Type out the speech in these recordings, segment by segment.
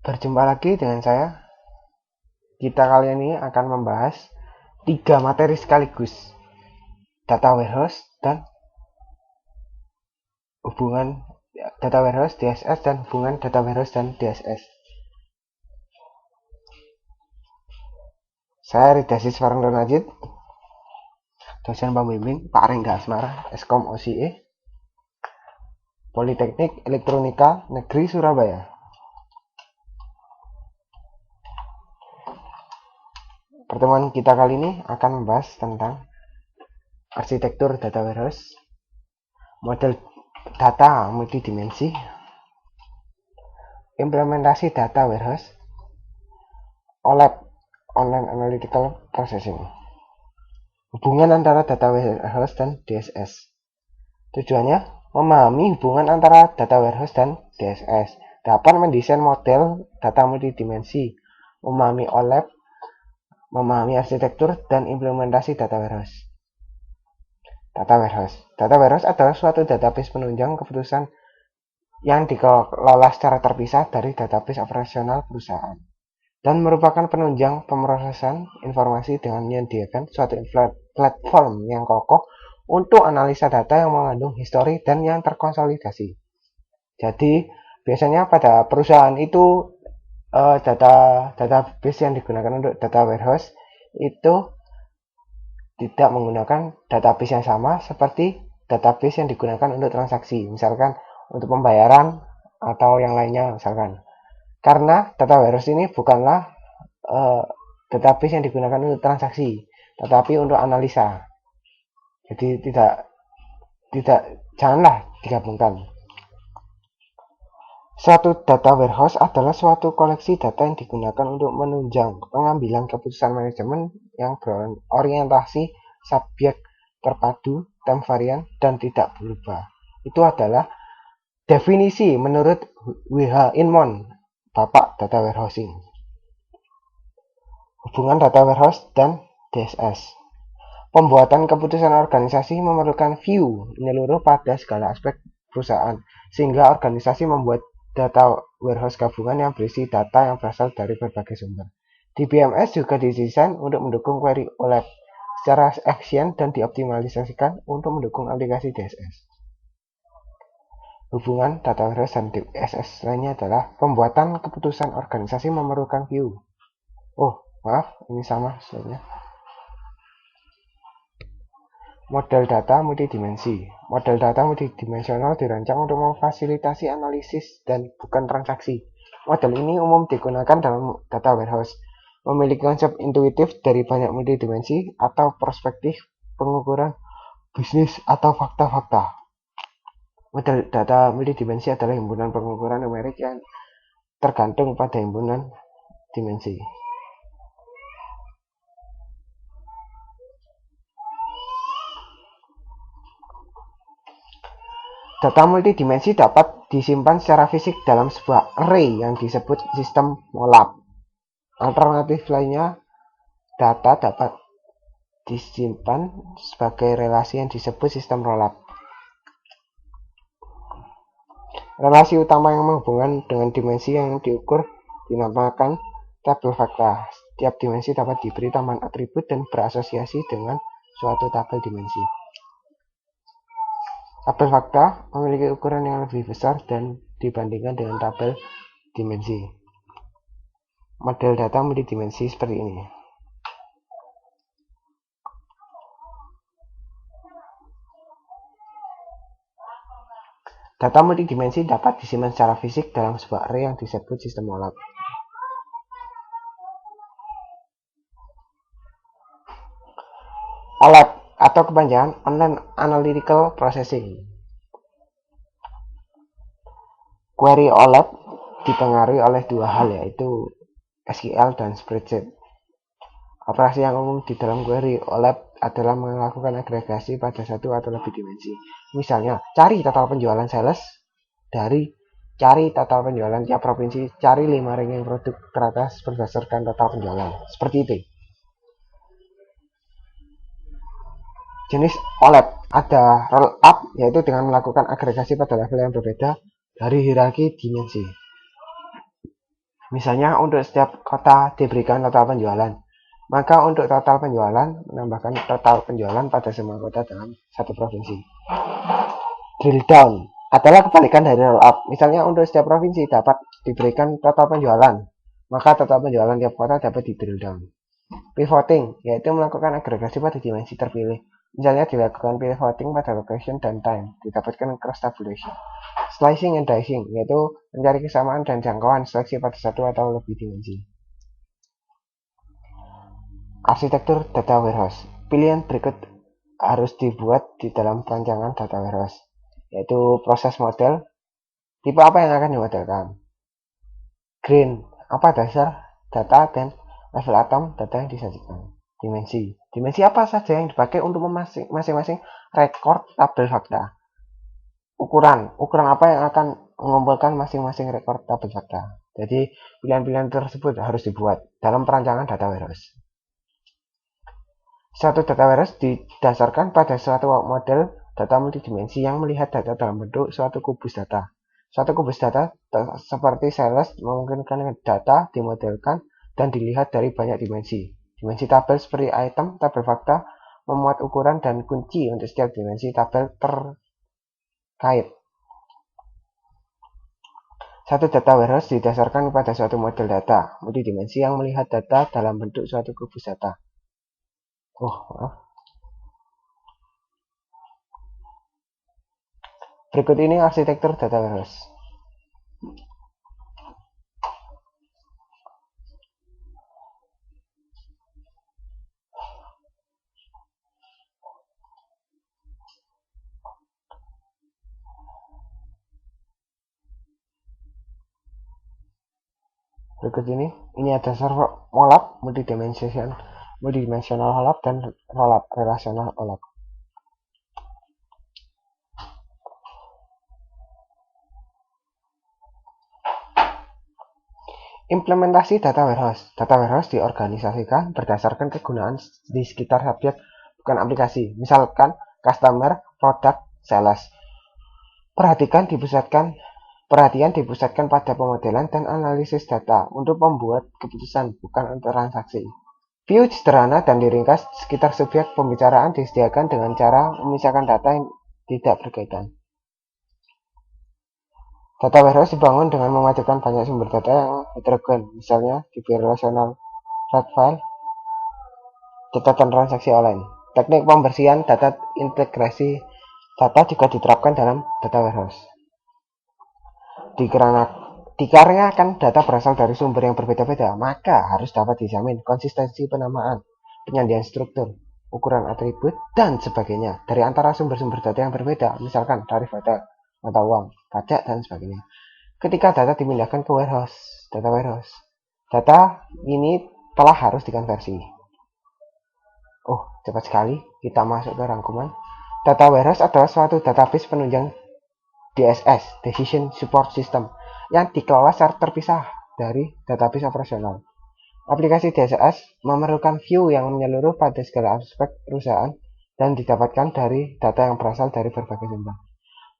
Berjumpa lagi dengan saya. Kita kali ini akan membahas 3 materi sekaligus. Data warehouse dan hubungan data warehouse DSS dan hubungan data warehouse dan DSS. Saya Ridasis Farangdo Najid, dosen pembimbing Pak Rengga Asmara, Eskom OCE, Politeknik Elektronika Negeri Surabaya. Pertemuan kita kali ini akan membahas tentang arsitektur data warehouse, model data multidimensi, implementasi data warehouse, OLAP (Online Analytical Processing), hubungan antara data warehouse dan DSS. Tujuannya memahami hubungan antara data warehouse dan DSS, dapat mendesain model data multidimensi, memahami OLAP, memahami arsitektur dan implementasi data warehouse. Data warehouse adalah suatu database penunjang keputusan yang dikelola secara terpisah dari database operasional perusahaan dan merupakan penunjang pemrosesan informasi dengan menyediakan suatu platform yang kokoh untuk analisa data yang mengandung histori dan yang terkonsolidasi. Jadi biasanya pada perusahaan itu database yang digunakan untuk data warehouse itu tidak menggunakan database yang sama seperti database yang digunakan untuk transaksi, misalkan untuk pembayaran atau yang lainnya misalkan. Karena data warehouse ini bukanlah database yang digunakan untuk transaksi, tetapi untuk analisa. Jadi janganlah digabungkan. Suatu data warehouse adalah suatu koleksi data yang digunakan untuk menunjang pengambilan keputusan manajemen yang berorientasi subjek terpadu, time varian, dan tidak berubah. Itu adalah definisi menurut W.H. Inmon, Bapak Data Warehousing. Hubungan data warehouse dan DSS. Pembuatan keputusan organisasi memerlukan view menyeluruh pada segala aspek perusahaan, sehingga organisasi membuat data warehouse gabungan yang berisi data yang berasal dari berbagai sumber. DBMS juga didesain untuk mendukung query OLAP secara efisien dan dioptimalisasikan untuk mendukung aplikasi DSS. Hubungan data warehouse dan DSS lainnya adalah pembuatan keputusan organisasi memerlukan view. Ini sama slide-nya. Model data multidimensi. Model data multidimensional dirancang untuk memfasilitasi analisis dan bukan transaksi. Model ini umum digunakan dalam data warehouse, memiliki konsep intuitif dari banyak multidimensi atau perspektif pengukuran bisnis atau fakta-fakta. Model data multidimensi adalah himpunan pengukuran numerik yang tergantung pada himpunan dimensi. Data multidimensi dapat disimpan secara fisik dalam sebuah array yang disebut sistem OLAP. Alternatif lainnya, data dapat disimpan sebagai relasi yang disebut sistem rollup. Relasi utama yang menghubungkan dengan dimensi yang diukur dinamakan tabel fakta. Setiap dimensi dapat diberi tambahan atribut dan berasosiasi dengan suatu tabel dimensi. Tabel fakta memiliki ukuran yang lebih besar dan dibandingkan dengan tabel dimensi. Model data multidimensi seperti ini. Data multidimensi dapat disimpan secara fisik dalam sebuah array yang disebut sistem OLAP. OLAP atau kepanjangan Online Analytical Processing. Query OLAP dipengaruhi oleh dua hal, yaitu SQL dan spreadsheet. Operasi yang umum di dalam query OLAP adalah melakukan agregasi pada satu atau lebih dimensi. Misalnya, cari total penjualan sales dari cari total penjualan tiap provinsi, cari 5 ranking produk teratas berdasarkan total penjualan. Seperti itu. Jenis OLAP ada roll up, yaitu dengan melakukan agregasi pada level yang berbeda dari hierarki dimensi. Misalnya untuk setiap kota diberikan total penjualan, maka untuk total penjualan menambahkan total penjualan pada semua kota dalam satu provinsi. Drill down adalah kebalikan dari roll up. Misalnya untuk setiap provinsi dapat diberikan total penjualan, maka total penjualan tiap kota dapat di drill down. Pivoting yaitu melakukan agregasi pada dimensi terpilih. Misalnya dilakukan pivoting pada location dan time, didapatkan cross tabulation. Slicing and dicing yaitu mencari kesamaan dan jangkauan seleksi pada satu atau lebih dimensi. Arsitektur data warehouse. Pilihan berikut harus dibuat di dalam perancangan data warehouse, yaitu proses model, tipe apa yang akan dimodelkan, green, apa dasar data, dan level atom data yang disajikan. Dimensi apa saja yang dipakai untuk masing-masing rekor tabel fakta. Ukuran apa yang akan mengumpulkan masing-masing rekor tabel fakta. Jadi pilihan-pilihan tersebut harus dibuat dalam perancangan data warehouse. Suatu data warehouse didasarkan pada suatu model data multidimensi yang melihat data dalam bentuk suatu kubus data. Suatu kubus data seperti sales memungkinkan data dimodelkan dan dilihat dari banyak dimensi. Dimensi tabel seperti item, tabel fakta, memuat ukuran dan kunci untuk setiap dimensi tabel terkait. Satu data warehouse didasarkan pada suatu model data multidimensi yang melihat data dalam bentuk suatu kubus data. Berikut ini arsitektur data warehouse. Berikut ini ada server OLAP, multidimensional OLAP, dan rollup, relational OLAP. Implementasi data warehouse. Data warehouse diorganisasikan berdasarkan kegunaan di sekitar subjek, bukan aplikasi. Misalkan customer, product, sales. Perhatian dipusatkan pada pemodelan dan analisis data untuk membuat keputusan, bukan untuk transaksi. View sederhana dan diringkas sekitar subjek pembicaraan disediakan dengan cara memisahkan data yang tidak berkaitan. Data warehouse dibangun dengan memadukan banyak sumber data yang heterogen, misalnya di relational flat file, catatan transaksi online. Teknik pembersihan data integrasi data juga diterapkan dalam data warehouse. Dikarenakan data berasal dari sumber yang berbeda-beda, maka harus dapat dijamin konsistensi penamaan, penyandian struktur, ukuran atribut, dan sebagainya dari antara sumber-sumber data yang berbeda, misalkan tarif hotel, mata uang, pajak, dan sebagainya. Ketika data dipindahkan ke data warehouse, data ini telah harus dikonversi. Cepat sekali kita masuk ke rangkuman. Data warehouse adalah suatu database penunjang DSS, Decision Support System, yang dikelola secara terpisah dari database operasional. Aplikasi DSS memerlukan view yang menyeluruh pada segala aspek perusahaan dan didapatkan dari data yang berasal dari berbagai sumber.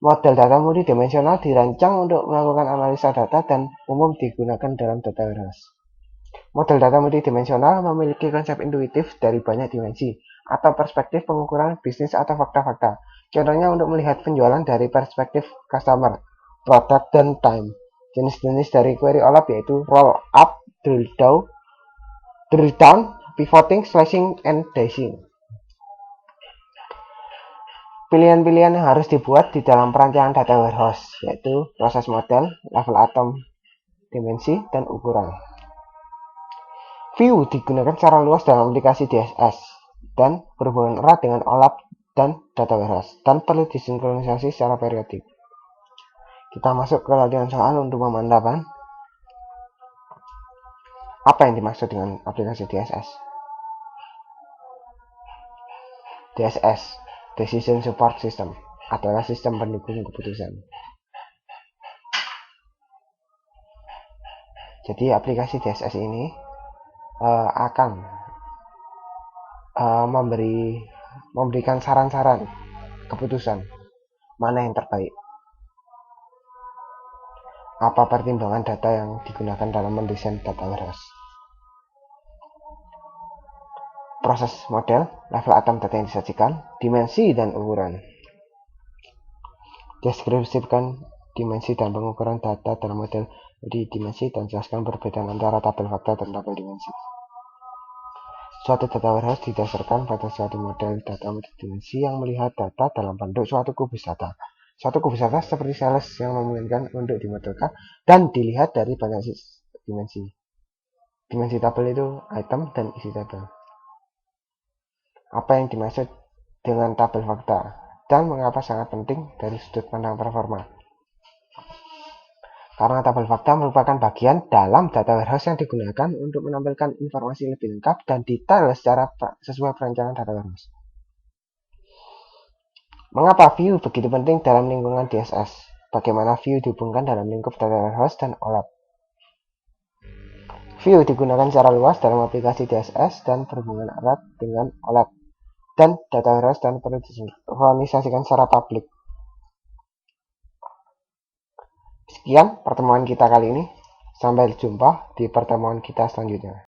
Model data multidimensional dirancang untuk melakukan analisa data dan umum digunakan dalam data warehouse. Model data multidimensional memiliki konsep intuitif dari banyak dimensi atau perspektif pengukuran bisnis atau fakta-fakta. Contohnya untuk melihat penjualan dari perspektif customer, product, dan time. Jenis-jenis dari query OLAP yaitu roll up, drill down, pivoting, slicing, and dicing. Pilihan-pilihan yang harus dibuat di dalam perancangan data warehouse, yaitu proses model, level atom, dimensi, dan ukuran. View digunakan secara luas dalam aplikasi DSS dan berhubungan erat dengan OLAP dan data warehouse, dan perlu disinkronisasi secara periodik. Kita masuk ke latihan soal untuk pemantapan. Apa yang dimaksud dengan aplikasi DSS? DSS, Decision Support System, adalah sistem pendukung keputusan. Jadi aplikasi DSS ini akan memberikan saran-saran keputusan mana yang terbaik. apa pertimbangan data yang digunakan dalam mendesain data warehouse. Proses model, level atom data yang disajikan, dimensi dan ukuran. Deskripsikan dimensi dan pengukuran data dalam model di dimensi dan jelaskan perbedaan antara tabel fakta dan tabel dimensi. Suatu data warehouse didasarkan pada suatu model data multidimensi yang melihat data dalam bentuk suatu kubus data. Suatu kubus data seperti sales yang memungkinkan untuk dimodelkan dan dilihat dari banyak dimensi. Dimensi tabel itu item dan isi tabel. Apa yang dimaksud dengan tabel fakta dan mengapa sangat penting dari sudut pandang performa. Karena tabel fakta merupakan bagian dalam data warehouse yang digunakan untuk menampilkan informasi lebih lengkap dan detail secara sesuai perencanaan data warehouse. Mengapa view begitu penting dalam lingkungan DSS? Bagaimana view dihubungkan dalam lingkup data warehouse dan OLAP? View digunakan secara luas dalam aplikasi DSS dan berhubungan erat dengan OLAP dan data warehouse dan perlu disinkronisasikan secara publik. Sekian pertemuan kita kali ini. Sampai jumpa di pertemuan kita selanjutnya.